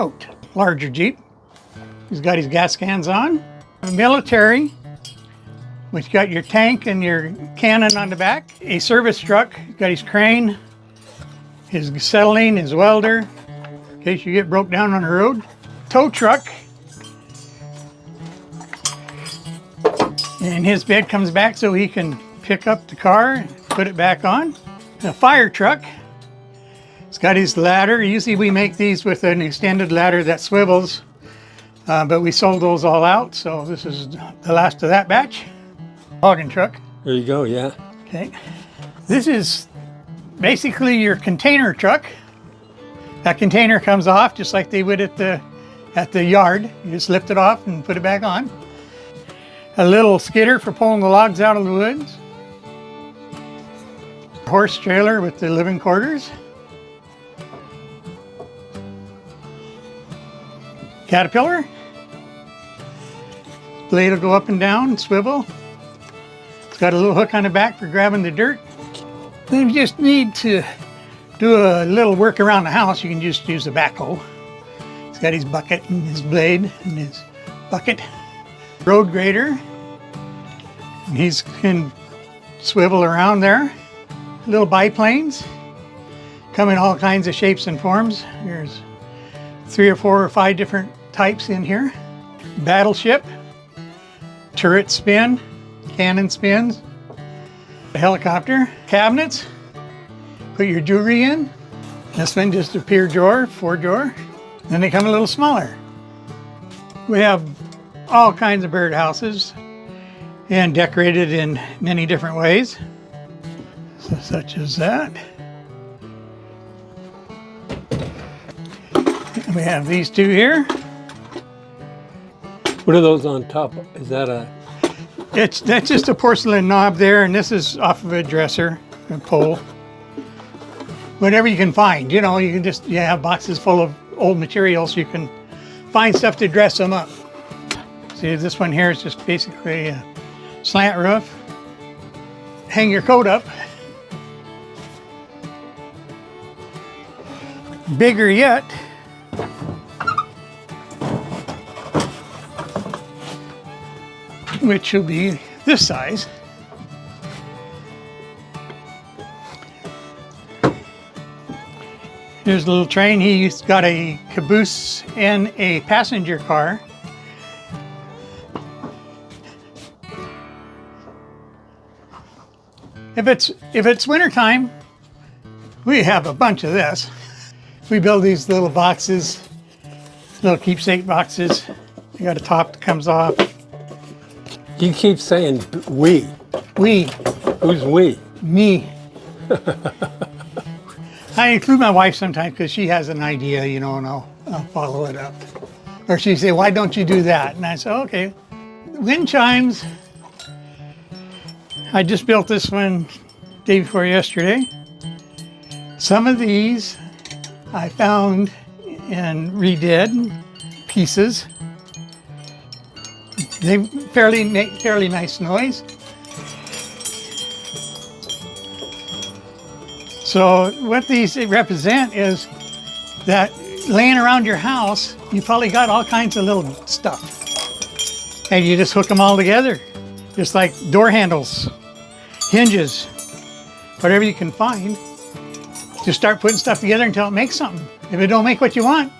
tote, larger Jeep. He's got his gas cans on. A military, which got your tank and your cannon on the back. A service truck, got his crane, his acetylene, his welder, in case you get broke down on the road. Tow truck, and his bed comes back so he can pick up the car and put it back on. A fire truck, it's got his ladder. Usually we make these with an extended ladder that swivels, but we sold those all out, so this is the last of that batch. Hogging truck. There you go, yeah. Okay. This is basically your container truck. That container comes off just like they would at the yard. You just lift it off and put it back on. A little skidder for pulling the logs out of the woods. Horse trailer with the living quarters. Caterpillar. Blade will go up and down, swivel. It's got a little hook on the back for grabbing the dirt. Then you just need to do a little work around the house. You can just use the backhoe. It's got his bucket and his blade and his bucket. Road grader. And he can swivel around there. Little biplanes come in all kinds of shapes and forms. There's 3 or 4 or 5 different types in here. Battleship, turret spin, cannon spins, a helicopter, cabinets, put your jewelry in. This one just a pier drawer, 4 drawer. Then they come a little smaller. We have all kinds of bird houses and decorated in many different ways. So, such as that. And we have these 2 here. What are those on top? Is that a... That's just a porcelain knob there, and this is off of a dresser, a pole. Whatever you can find, you know, you have boxes full of old materials. You can find stuff to dress them up. See, this one here is just basically a slant roof. Hang your coat up. Bigger yet, which will be this size. Here's a little train. He's got a caboose and a passenger car. If it's wintertime, we have a bunch of this. We build these little boxes, little keepsake boxes. They got a top that comes off. You keep saying we. We. Who's we? Me. I include my wife sometimes because she has an idea, you know, and I'll follow it up. Or she say, why don't you do that? And I say, okay. Wind chimes. I just built this one day before yesterday. Some of these I found and redid pieces. They make fairly nice noise. So what these represent is that laying around your house, you probably got all kinds of little stuff. And you just hook them all together. Just like door handles, hinges, whatever you can find. Just start putting stuff together until it makes something. If it don't make what you want,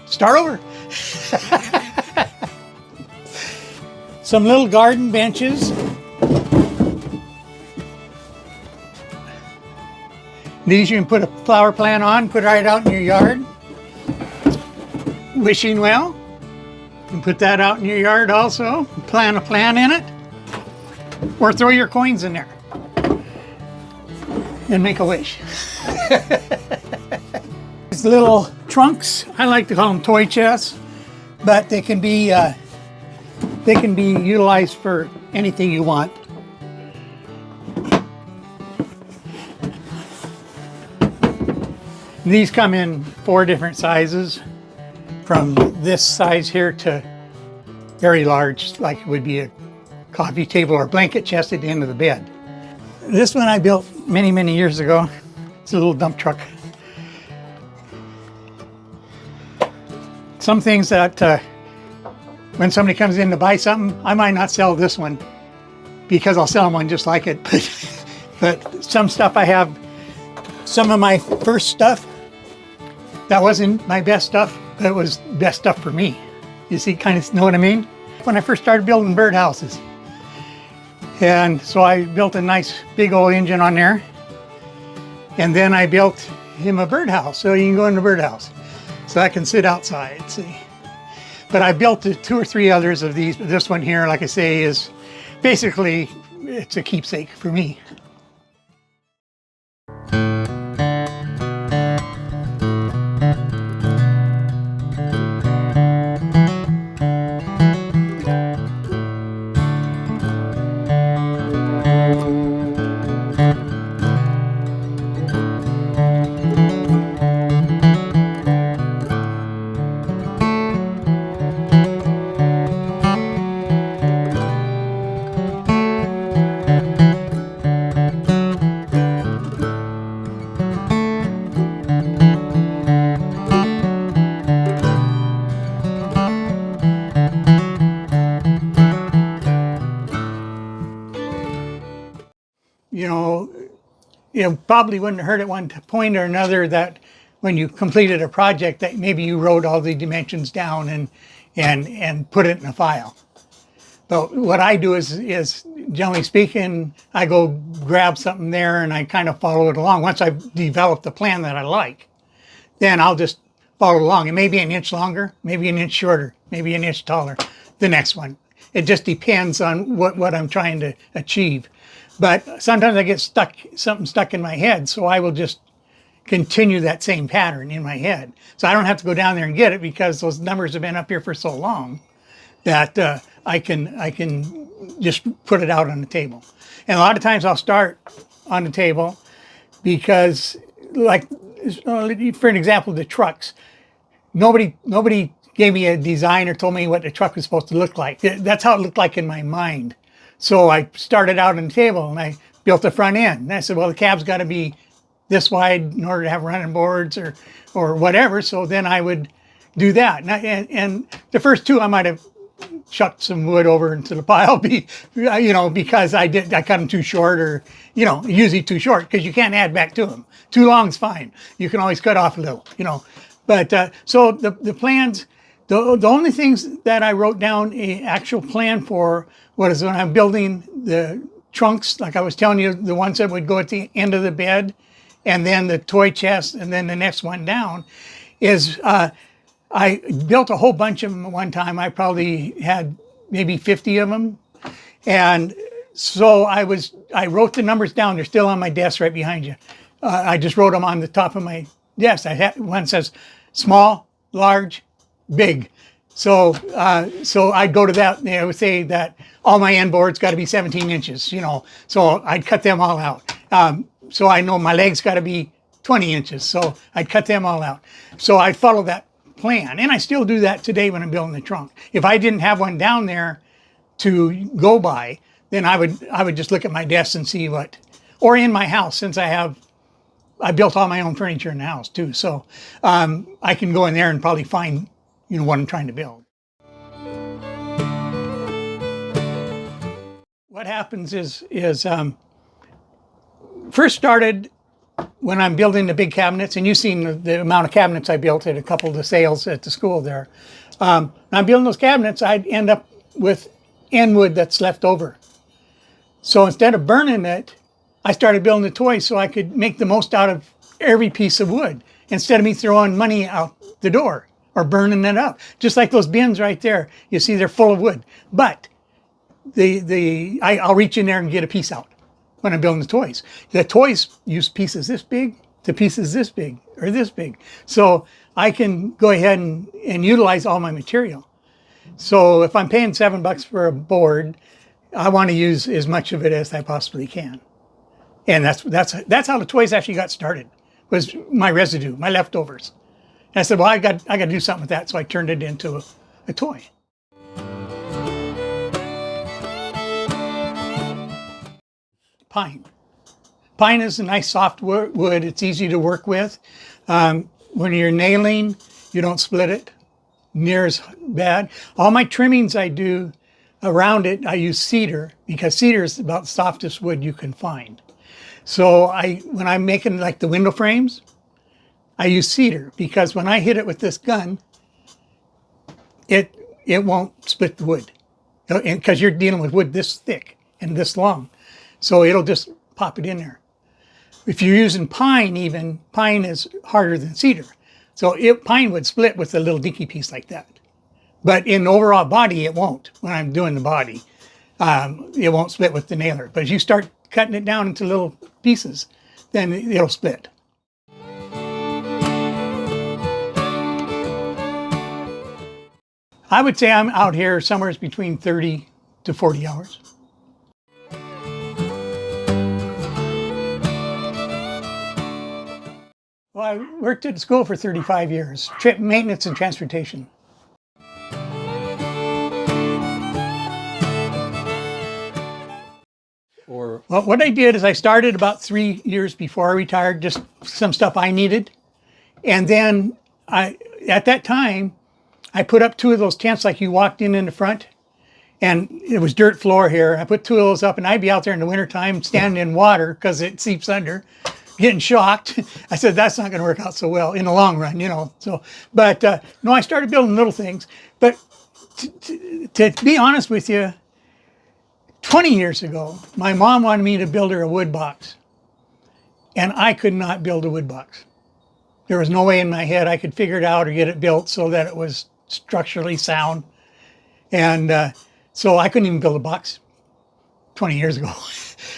start over. Some little garden benches. These you can put a flower plant on, put it right out in your yard. Wishing well. You can put that out in your yard also. Plant a plant in it. Or throw your coins in there. And make a wish. These little trunks, I like to call them toy chests, but they can be utilized for anything you want. These come in 4 different sizes, from this size here to very large, like it would be a coffee table or blanket chest at the end of the bed. This one I built many, many years ago. It's a little dump truck. some things that when somebody comes in to buy something, I might not sell this one because I'll sell them one just like it. But some stuff I have, some of my first stuff, that wasn't my best stuff, but it was best stuff for me. You see, kind of know what I mean? When I first started building birdhouses. And so I built a nice big old engine on there. And then I built him a birdhouse, so you can go in the birdhouse. So I can sit outside, see. But I built 2 or 3 others of these. But this one here, like I say, is basically, it's a keepsake for me. You probably wouldn't have heard at one point or another that when you completed a project that maybe you wrote all the dimensions down and put it in a file. But what I do is generally speaking, I go grab something there and I kind of follow it along. Once I've developed the plan that I like, then I'll just follow along. It may be an inch longer, maybe an inch shorter, maybe an inch taller, the next one. It just depends on what I'm trying to achieve. But sometimes I get something stuck in my head, so I will just continue that same pattern in my head. So I don't have to go down there and get it because those numbers have been up here for so long that I can just put it out on the table. And a lot of times I'll start on the table because, like, for an example, the trucks. Nobody gave me a design or told me what the truck was supposed to look like. That's how it looked like in my mind. So I started out on the table and I built the front end. And I said, well, the cab's got to be this wide in order to have running boards or whatever. So then I would do that. And the first 2, I might have chucked some wood over into the pile, because I cut them too short or, usually too short because you can't add back to them. Too long's fine. You can always cut off a little, But so the plans, the only things that I wrote down an actual plan for was when I'm building the trunks, like I was telling you, the ones that would go at the end of the bed, and then the toy chest, and then the next one down, is I built a whole bunch of them at one time. I probably had maybe 50 of them. And so I wrote the numbers down. They're still on my desk right behind you. I just wrote them on the top of my desk. One says small, large, big. So I'd go to that, and I would say that all my end boards got to be 17 inches, so I'd cut them all out. So I know my legs got to be 20 inches, so I'd cut them all out. So I'd follow that plan, and I still do that today when I'm building the trunk. If I didn't have one down there to go by, then I would just look at my desk and see or in my house, since I built all my own furniture in the house too, so I can go in there and probably find what I'm trying to build. What happens is first started when I'm building the big cabinets, and you've seen the amount of cabinets I built at a couple of the sales at the school there. When I'm building those cabinets, I'd end up with end wood that's left over. So instead of burning it, I started building the toys so I could make the most out of every piece of wood instead of me throwing money out the door or burning it up. Just like those bins right there. You see, they're full of wood. But I'll reach in there and get a piece out when I'm building the toys. The toys use pieces this big to pieces this big or this big. So I can go ahead and utilize all my material. So if I'm paying $7 for a board, I want to use as much of it as I possibly can. And that's how the toys actually got started, was my residue, my leftovers. And I said, well, I got to do something with that. So I turned it into a toy. Pine. Pine is a nice soft wood. It's easy to work with. When you're nailing, you don't split it. near as bad. All my trimmings I do around it, I use cedar because cedar is about the softest wood you can find. So when I'm making like the window frames, I use cedar because when I hit it with this gun, it won't split the wood, because you're dealing with wood this thick and this long, so it'll just pop it in there. If you're using pine, even pine is harder than cedar, so pine would split with a little dinky piece like that. But in the overall body, it won't. When I'm doing the body, it won't split with the nailer. But if you start cutting it down into little pieces, then it'll split. I would say I'm out here somewhere between 30 to 40 hours. Well, I worked at school for 35 years, maintenance and transportation. Well, what I did is I started about 3 years before I retired, just some stuff I needed. And then at that time, I put up 2 of those tents like you walked in the front. And it was dirt floor here. I put 2 of those up, and I'd be out there in the wintertime standing in water because it seeps under, getting shocked. I said, that's not going to work out so well in the long run, you know. So, but no, I started building little things. But to be honest with you, 20 years ago, my mom wanted me to build her a wood box. And I could not build a wood box. There was no way in my head I could figure it out or get it built so that it was structurally sound. And so I couldn't even build a box 20 years ago.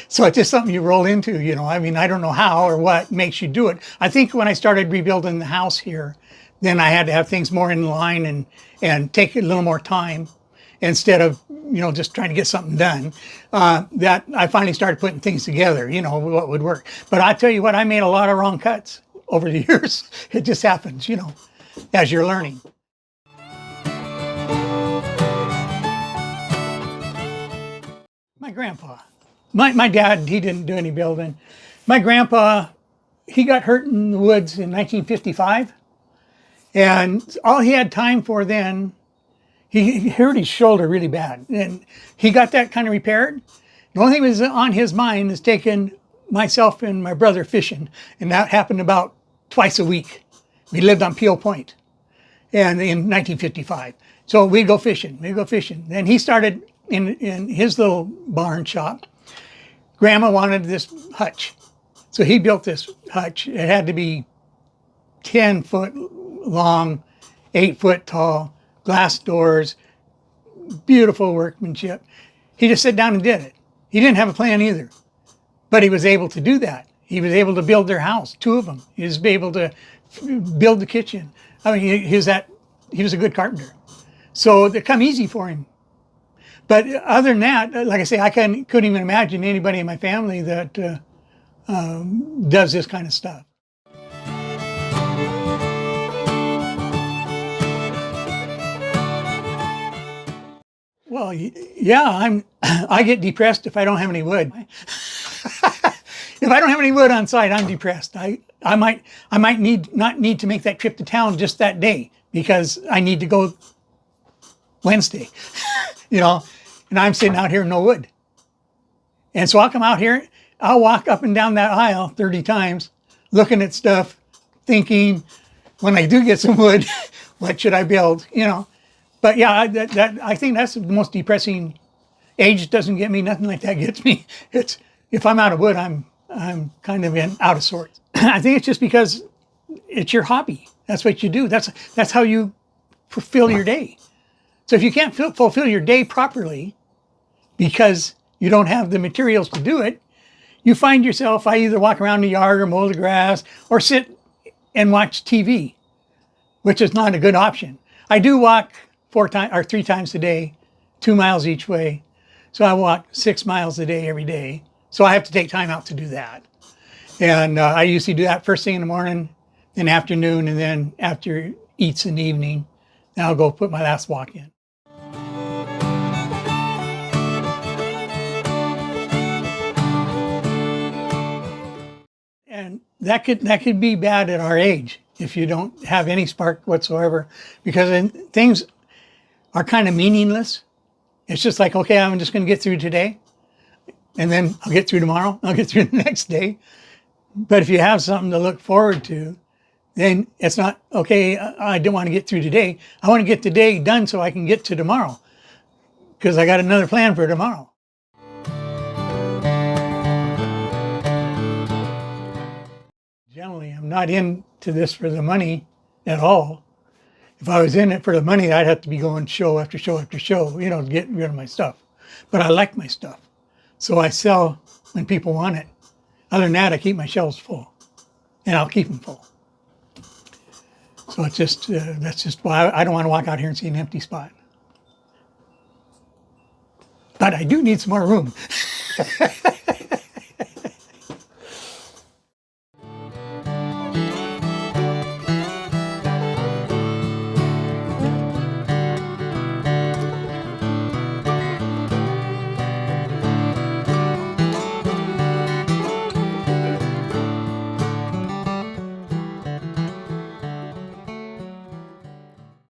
So it's just something you roll into, you know. I mean, I don't know how or what makes you do it. I think when I started rebuilding the house here, then I had to have things more in line and take a little more time instead of, you know, just trying to get something done. That I finally started putting things together, you know, what would work. But I tell you what, I made a lot of wrong cuts over the years. It just happens, you know, as you're learning. My grandpa. My dad, he didn't do any building. My grandpa, he got hurt in the woods in 1955. And all he had time for then, he hurt his shoulder really bad. And he got that kind of repaired. The only thing that was on his mind is taking myself and my brother fishing. And that happened about twice a week. We lived on Peel Point and in 1955. So we'd go fishing, Then he started in his little barn shop. Grandma wanted this hutch. So he built this hutch. It had to be 10 foot long, 8 foot tall, glass doors, beautiful workmanship. He just sat down and did it. He didn't have a plan either, but he was able to do that. He was able to build their house, 2 of them. He was able to build the kitchen. I mean, he was a good carpenter. So it come easy for him. But other than that, like I say, I couldn't even imagine anybody in my family that does this kind of stuff. Well, yeah, I get depressed if I don't have any wood. If I don't have any wood on site, I'm depressed. I might not need to make that trip to town just that day because I need to go Wednesday, you know, and I'm sitting out here no wood. And so I'll come out here, I'll walk up and down that aisle 30 times, looking at stuff, thinking, when I do get some wood, what should I build, you know? But yeah, I think that's the most depressing. Age doesn't get me, nothing like that gets me. It's, if I'm out of wood, I'm kind of out of sorts. I think it's just because it's your hobby. That's what you do. That's how you fulfill your day. So if you can't fulfill your day properly because you don't have the materials to do it, you find yourself, I either walk around the yard or mow the grass or sit and watch TV, which is not a good option. I do walk 3 times a day, 2 miles each way. So I walk 6 miles a day every day. So I have to take time out to do that. And I usually do that first thing in the morning, then afternoon, and then after eats in the evening, then I'll go put my last walk in. And that could be bad at our age. if you don't have any spark whatsoever, because then things are kind of meaningless. It's just like, okay, I'm just going to get through today, and then I'll get through tomorrow, I'll get through the next day. But if you have something to look forward to, then it's not, okay, I don't want to get through today. I want to get today done so I can get to tomorrow, because I got another plan for tomorrow. Generally, I'm not into this for the money at all. If I was in it for the money, I'd have to be going show after show after show, you know, to get rid of my stuff. But I like my stuff, so I sell when people want it. Other than that, I keep my shelves full, and I'll keep them full. So it's just, that's just why I don't want to walk out here and see an empty spot. But I do need some more room.